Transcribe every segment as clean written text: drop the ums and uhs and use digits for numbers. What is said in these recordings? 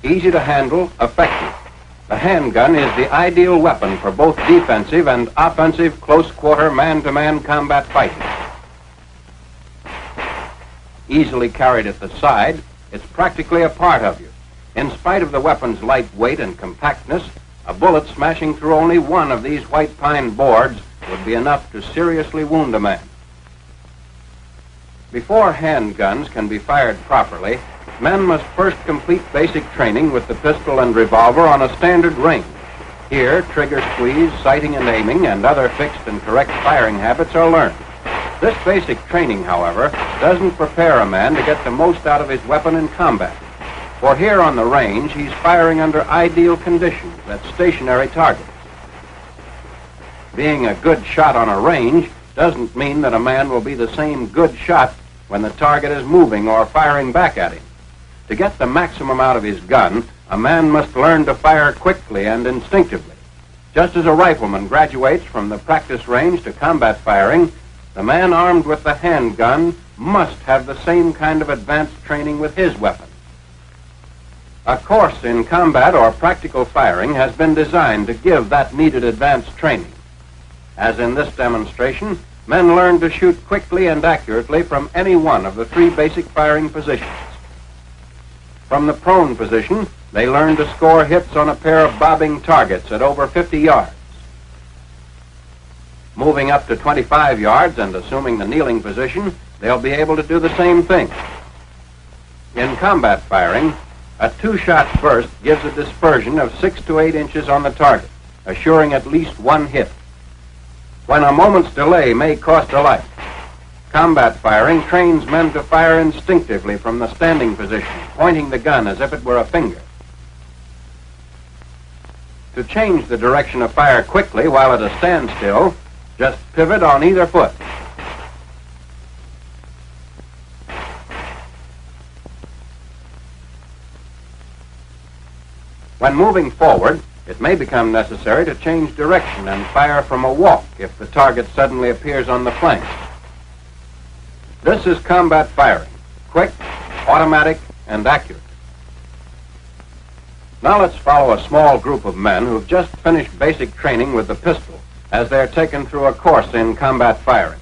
easy to handle, effective. The handgun is the ideal weapon for both defensive and offensive close-quarter man-to-man combat fighting. Easily carried at the side, it's practically a part of you. In spite of the weapon's light weight and compactness, a bullet smashing through only one of these white pine boards would be enough to seriously wound a man. Before handguns can be fired properly, men must first complete basic training with the pistol and revolver on a standard range. Here, trigger squeeze, sighting and aiming, and other fixed and correct firing habits are learned. This basic training, however, doesn't prepare a man to get the most out of his weapon in combat. For here on the range, he's firing under ideal conditions at stationary targets. Being a good shot on a range doesn't mean that a man will be the same good shot when the target is moving or firing back at him. To get the maximum out of his gun, a man must learn to fire quickly and instinctively. Just as a rifleman graduates from the practice range to combat firing, the man armed with the handgun must have the same kind of advanced training with his weapon. A course in combat or practical firing has been designed to give that needed advanced training. As in this demonstration, men learn to shoot quickly and accurately from any one of the three basic firing positions. From the prone position, they learn to score hits on a pair of bobbing targets at over 50 yards. Moving up to 25 yards and assuming the kneeling position, they'll be able to do the same thing. In combat firing, a two-shot burst gives a dispersion of 6 to 8 inches on the target, assuring at least one hit. When a moment's delay may cost a life, combat firing trains men to fire instinctively from the standing position, pointing the gun as if it were a finger. To change the direction of fire quickly while at a standstill, just pivot on either foot. When moving forward, it may become necessary to change direction and fire from a walk if the target suddenly appears on the flank. This is combat firing, quick, automatic, and accurate. Now let's follow a small group of men who've just finished basic training with the pistol as they're taken through a course in combat firing.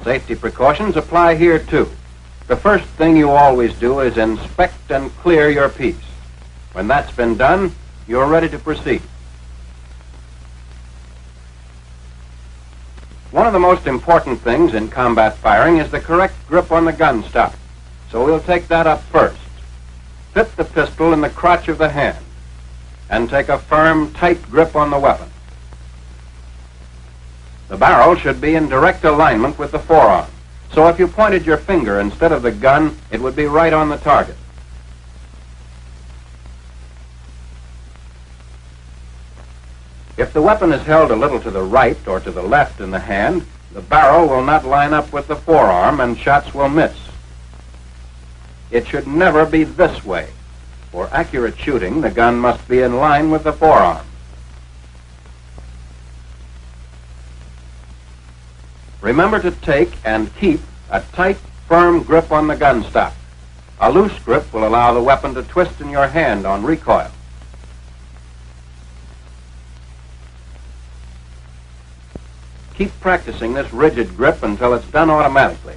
Safety precautions apply here too. The first thing you always do is inspect and clear your piece. When that's been done, you're ready to proceed. One of the most important things in combat firing is the correct grip on the gun stock. So we'll take that up first. Fit the pistol in the crotch of the hand and take a firm, tight grip on the weapon. The barrel should be in direct alignment with the forearm. So if you pointed your finger instead of the gun, it would be right on the target. If the weapon is held a little to the right or to the left in the hand, the barrel will not line up with the forearm and shots will miss. It should never be this way. For accurate shooting, the gun must be in line with the forearm. Remember to take and keep a tight, firm grip on the gun stock. A loose grip will allow the weapon to twist in your hand on recoil. Keep practicing this rigid grip until it's done automatically.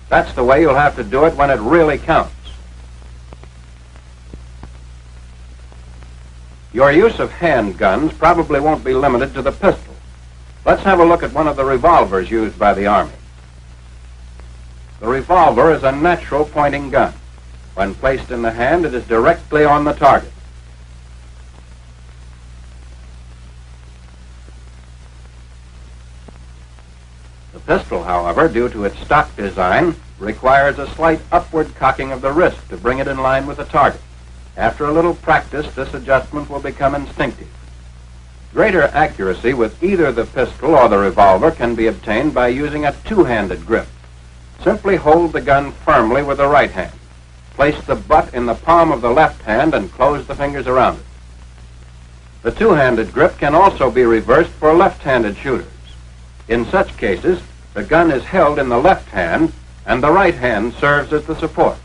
That's the way you'll have to do it when it really counts. Your use of handguns probably won't be limited to the pistol. Let's have a look at one of the revolvers used by the Army. The revolver is a natural pointing gun. When placed in the hand, it is directly on the target. The pistol, however, due to its stock design, requires a slight upward cocking of the wrist to bring it in line with the target. After a little practice, this adjustment will become instinctive. Greater accuracy with either the pistol or the revolver can be obtained by using a two-handed grip. Simply hold the gun firmly with the right hand. Place the butt in the palm of the left hand and close the fingers around it. The two-handed grip can also be reversed for left-handed shooters. In such cases, the gun is held in the left hand and the right hand serves as the support.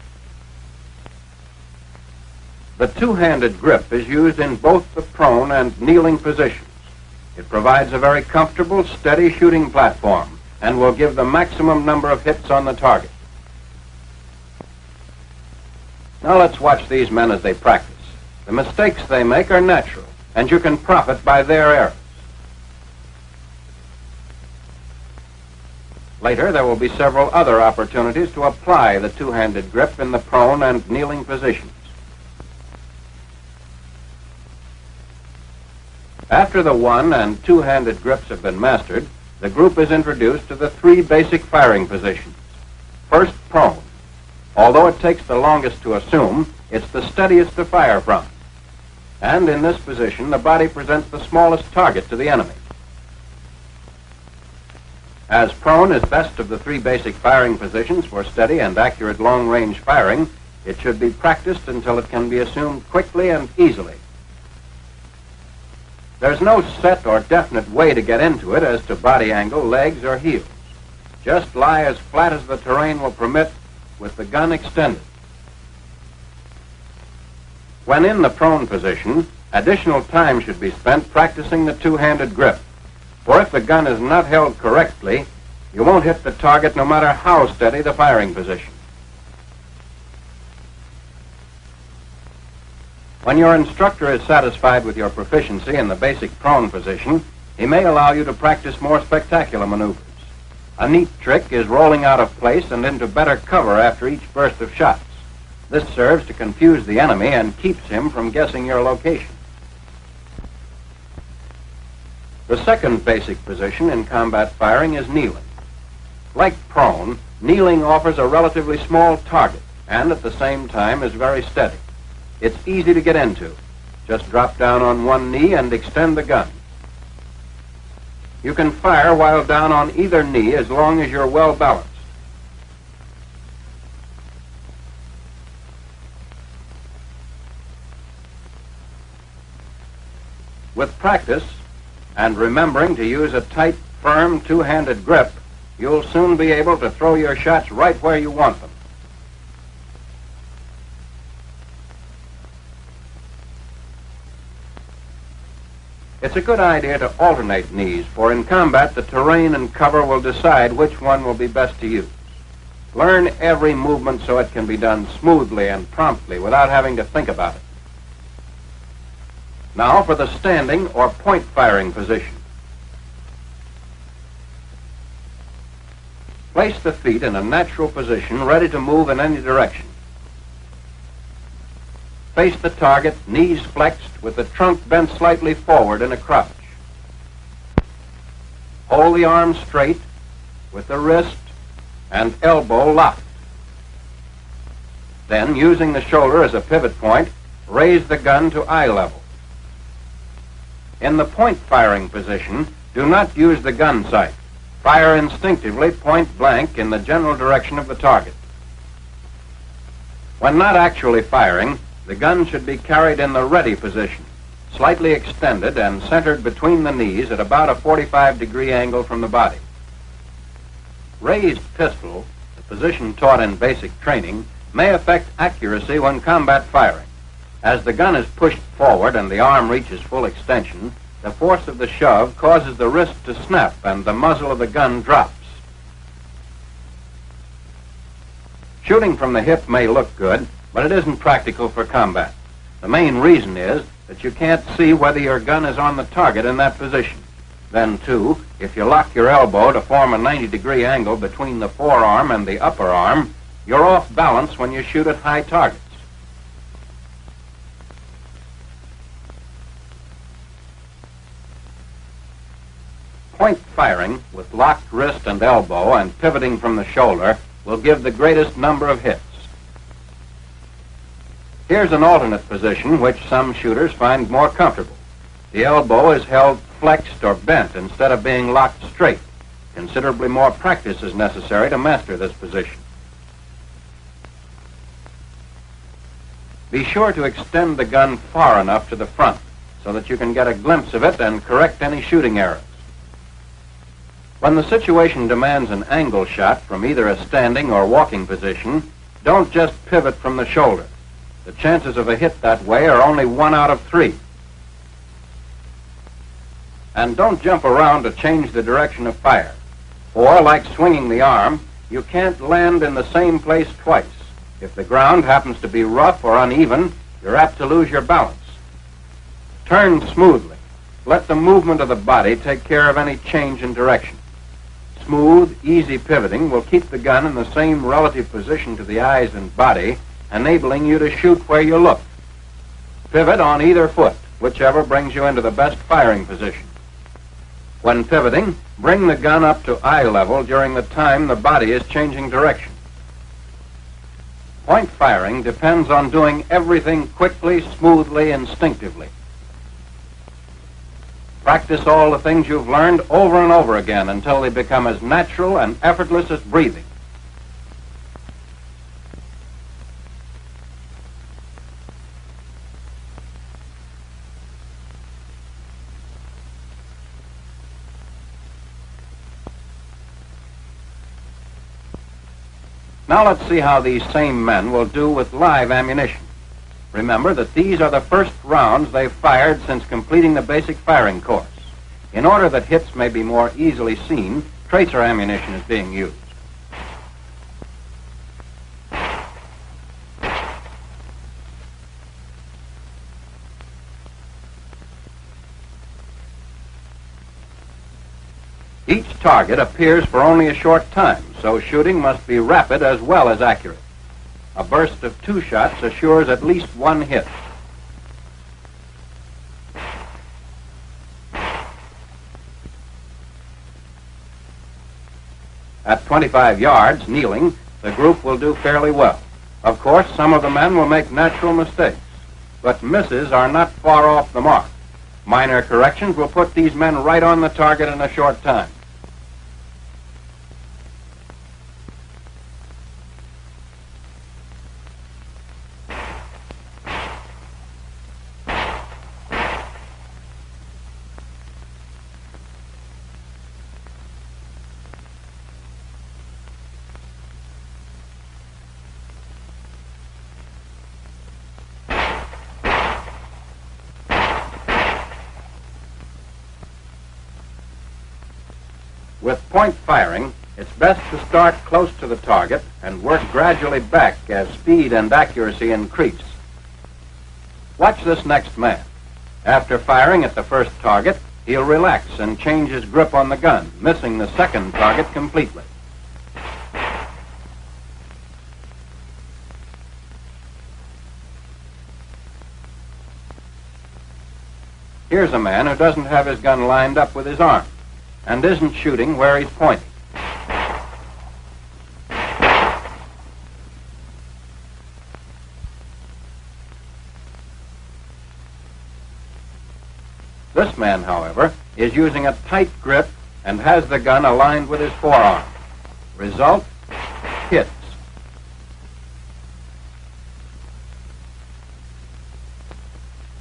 The two-handed grip is used in both the prone and kneeling positions. It provides a very comfortable, steady shooting platform and will give the maximum number of hits on the target. Now let's watch these men as they practice. The mistakes they make are natural, and you can profit by their errors. Later, there will be several other opportunities to apply the two-handed grip in the prone and kneeling positions. After the one- and two-handed grips have been mastered, the group is introduced to the three basic firing positions. First, prone. Although it takes the longest to assume, it's the steadiest to fire from. And in this position, the body presents the smallest target to the enemy. As prone is best of the three basic firing positions for steady and accurate long-range firing, it should be practiced until it can be assumed quickly and easily. There's no set or definite way to get into it as to body angle, legs, or heels. Just lie as flat as the terrain will permit with the gun extended. When in the prone position, additional time should be spent practicing the two-handed grip. For if the gun is not held correctly, you won't hit the target no matter how steady the firing position. When your instructor is satisfied with your proficiency in the basic prone position, he may allow you to practice more spectacular maneuvers. A neat trick is rolling out of place and into better cover after each burst of shots. This serves to confuse the enemy and keeps him from guessing your location. The second basic position in combat firing is kneeling. Like prone, kneeling offers a relatively small target and at the same time is very steady. It's easy to get into. Just drop down on one knee and extend the gun. You can fire while down on either knee as long as you're well balanced. With practice, and remembering to use a tight, firm, two-handed grip, you'll soon be able to throw your shots right where you want them. It's a good idea to alternate knees, for in combat the terrain and cover will decide which one will be best to use. Learn every movement so it can be done smoothly and promptly without having to think about it. Now for the standing or point firing position. Place the feet in a natural position, ready to move in any direction. Face the target, knees flexed, with the trunk bent slightly forward in a crouch. Hold the arm straight, with the wrist and elbow locked. Then, using the shoulder as a pivot point, raise the gun to eye level. In the point firing position, do not use the gun sight. Fire instinctively point blank in the general direction of the target. When not actually firing, the gun should be carried in the ready position, slightly extended and centered between the knees at about a 45-degree angle from the body. Raised pistol, the position taught in basic training, may affect accuracy when combat firing. As the gun is pushed forward and the arm reaches full extension, the force of the shove causes the wrist to snap and the muzzle of the gun drops. Shooting from the hip may look good, but it isn't practical for combat. The main reason is that you can't see whether your gun is on the target in that position. Then, too, if you lock your elbow to form a 90-degree angle between the forearm and the upper arm, you're off balance when you shoot at high targets. Point firing with locked wrist and elbow and pivoting from the shoulder will give the greatest number of hits. Here's an alternate position which some shooters find more comfortable. The elbow is held flexed or bent instead of being locked straight. Considerably more practice is necessary to master this position. Be sure to extend the gun far enough to the front so that you can get a glimpse of it and correct any shooting errors. When the situation demands an angle shot from either a standing or walking position, don't just pivot from the shoulder. The chances of a hit that way are only 1 out of 3. And don't jump around to change the direction of fire. Or, like swinging the arm, you can't land in the same place twice. If the ground happens to be rough or uneven, you're apt to lose your balance. Turn smoothly. Let the movement of the body take care of any change in direction. Smooth, easy pivoting will keep the gun in the same relative position to the eyes and body, enabling you to shoot where you look. Pivot on either foot, whichever brings you into the best firing position. When pivoting, bring the gun up to eye level during the time the body is changing direction. Point firing depends on doing everything quickly, smoothly, instinctively. Practice all the things you've learned over and over again until they become as natural and effortless as breathing. Now let's see how these same men will do with live ammunition. Remember that these are the first rounds they've fired since completing the basic firing course. In order that hits may be more easily seen, tracer ammunition is being used. Each target appears for only a short time, so shooting must be rapid as well as accurate. A burst of 2 shots assures at least 1 hit. At 25 yards, kneeling, the group will do fairly well. Of course, some of the men will make natural mistakes, but misses are not far off the mark. Minor corrections will put these men right on the target in a short time. With point firing, it's best to start close to the target and work gradually back as speed and accuracy increase. Watch this next man. After firing at the first target, he'll relax and change his grip on the gun, missing the second target completely. Here's a man who doesn't have his gun lined up with his arm and isn't shooting where he's pointing. This man, however, is using a tight grip and has the gun aligned with his forearm. Result, hits.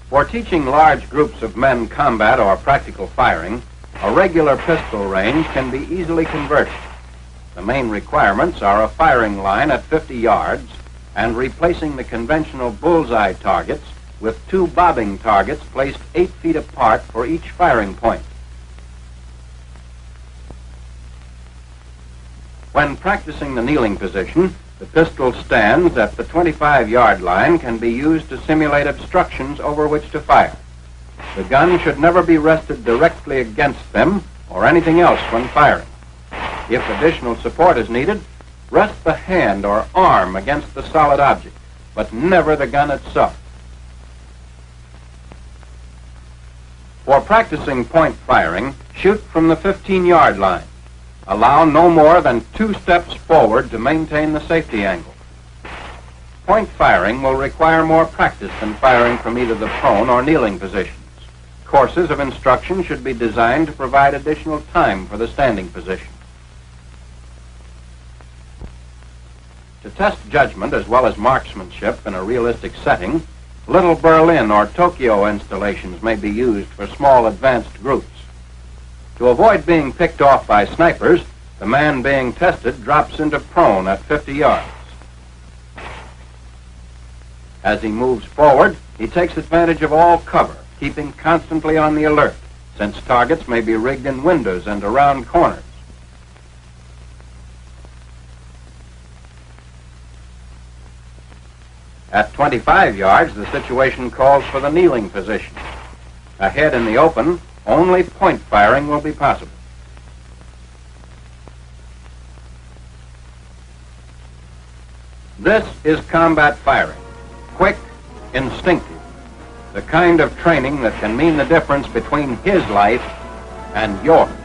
For teaching large groups of men combat or practical firing, a regular pistol range can be easily converted. The main requirements are a firing line at 50 yards and replacing the conventional bullseye targets with 2 bobbing targets placed 8 feet apart for each firing point. When practicing the kneeling position, the pistol stands at the 25-yard line can be used to simulate obstructions over which to fire. The gun should never be rested directly against them or anything else when firing. If additional support is needed, rest the hand or arm against the solid object, but never the gun itself. For practicing point firing, shoot from the 15-yard line. Allow no more than 2 steps forward to maintain the safety angle. Point firing will require more practice than firing from either the prone or kneeling positions. Courses of instruction should be designed to provide additional time for the standing position. To test judgment as well as marksmanship in a realistic setting, Little Berlin or Tokyo installations may be used for small advanced groups. To avoid being picked off by snipers, the man being tested drops into prone at 50 yards. As he moves forward, he takes advantage of all cover, keeping constantly on the alert, since targets may be rigged in windows and around corners. At 25 yards, the situation calls for the kneeling position. Ahead in the open, only point firing will be possible. This is combat firing. Quick, instinctive. The kind of training that can mean the difference between his life and yours.